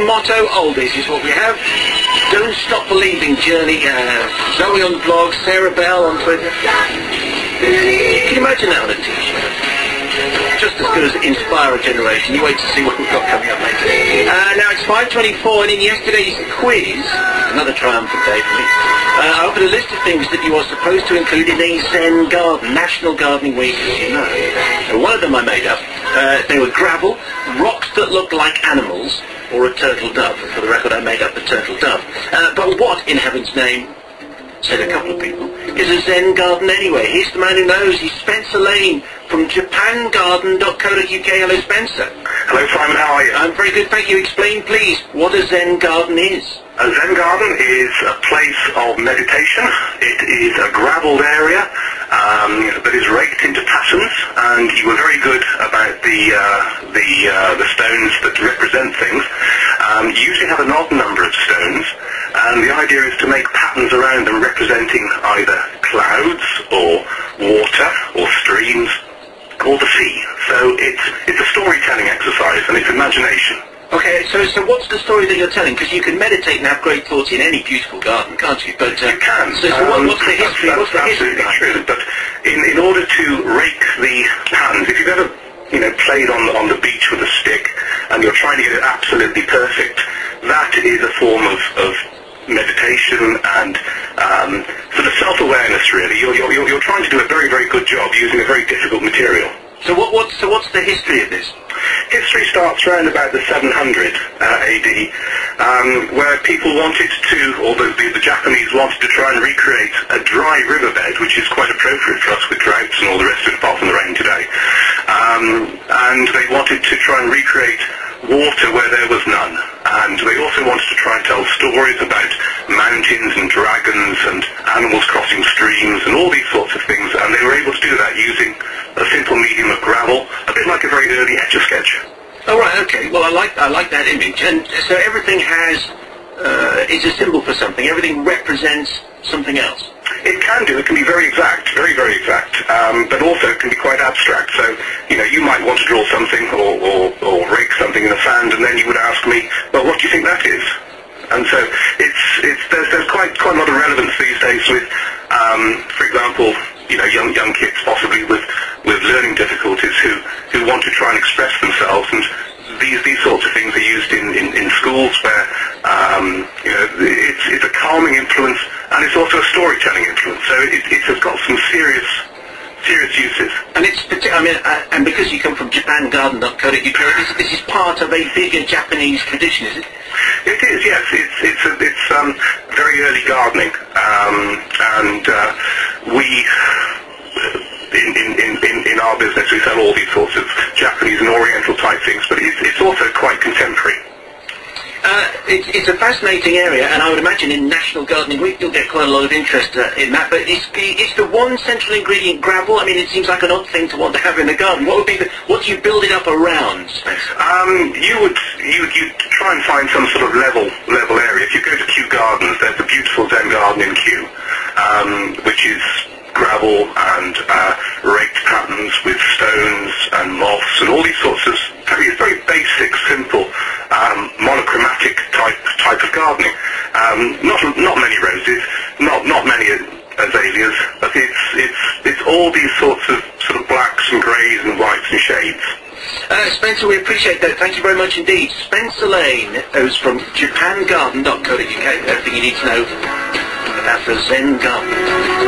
motto, oldies is what we have. Don't stop believing journey. Zoe on the blog, Sarah Bell on Twitter. Can you imagine that on a t-shirt? Just as good as inspire a generation. You wait to see what we've got coming up later. Now it's 5:24, and in yesterday's quiz, another triumphant day for me, I offered a list of things that you are supposed to include in a Zen garden, National Gardening Week, as you know. So one of them I made up. They were gravel, rocks that looked like animals, or a turtle dove. For the record, I made up the turtle dove. But what, in heaven's name, said a couple of people, is a Zen garden anyway? Here's the man who knows. He's Spencer Lane from garden.wmv. Hello, Spencer. Hello, Simon. How are you? I'm very good, thank you. Explain, please, what a Zen garden is. A Zen garden is a place of meditation. It is a gravelled area that is raked into patterns, and you were very good about the stones that represent things. You usually have an odd number of stones, and the idea is to make patterns around them representing either clouds or water or streams or the sea. So it's a storytelling exercise, and it's imagination. Okay, so what's the story that you're telling? Because you can meditate and have great thoughts in any beautiful garden, can't you? But you can. So what's the history? That's absolutely true. But in order to rake the patterns, if you've ever played on the beach with a stick and you're trying to get it absolutely perfect, that is a form of meditation and sort of self-awareness. Really, you're trying to do a very, very good job using a very difficult material. So what's the history of this? History starts around about the 700 AD, where people wanted to, or the Japanese wanted to try and recreate a dry riverbed, which is quite appropriate for us with droughts and all the rest of it, apart from the rain today. And they wanted to try and recreate water where there was none. And they also wanted to try and tell stories about mountains and dragons and animals crossing streams and all these sorts of things. And they were able to do that using a simple medium of gravel, a bit like a very early Etch-a-Sketch. Oh, right, okay. Well, I like that image. And so everything is a symbol for something. Everything represents something else. It can do. It can be very exact, very, very exact, but also it can be quite abstract. So, you might want to draw something or rake something in the sand, and then you would ask me, well, what do you think that is? And so there's quite a lot of relevance these days with, for example, young kids possibly with learning difficulties who want to try and express themselves, and these sorts of things are used in schools where it's a calming influence, and it's also a storytelling influence. So it has got some serious uses. And and because you come from garden.co.uk, this is part of a bigger Japanese tradition, is it? It is, yes. It's very early gardening, and we. In our business, we sell all these sorts of Japanese and Oriental type things, but it's also quite contemporary. It's a fascinating area, and I would imagine in National Gardening Week you'll get quite a lot of interest in that. But it's the one central ingredient, gravel. I mean, it seems like an odd thing to want to have in the garden. What do you build it up around, Spencer? You'd try and find some sort of level area. If you go to Kew Gardens, there's a beautiful Zen garden in Kew, which is gravel and raked patterns with stones and moss and all these sorts of very basic, simple, monochromatic type of gardening. Not many roses, not many azaleas, but it's all these sorts of sort of blacks and greys and whites and shades. Spencer, we appreciate that. Thank you very much indeed. Spencer Lane, who's from garden.co.uk. Everything you need to know about the Zen garden.